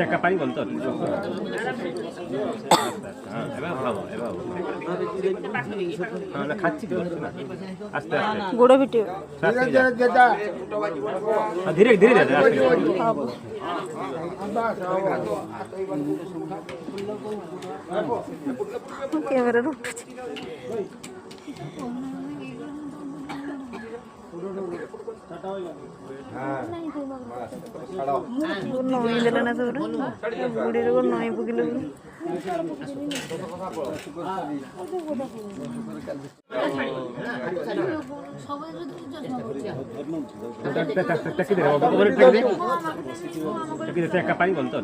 একটা পানি বলতো খাচ্ছি আস্তে আস্তে গুঁড়ো ভিডিও ধীরে ধীরে দাদা ক্যামেরা উঠছে নই দিলে না তো বুড়ির ওপর নই পকিলে একটা পানি বলতো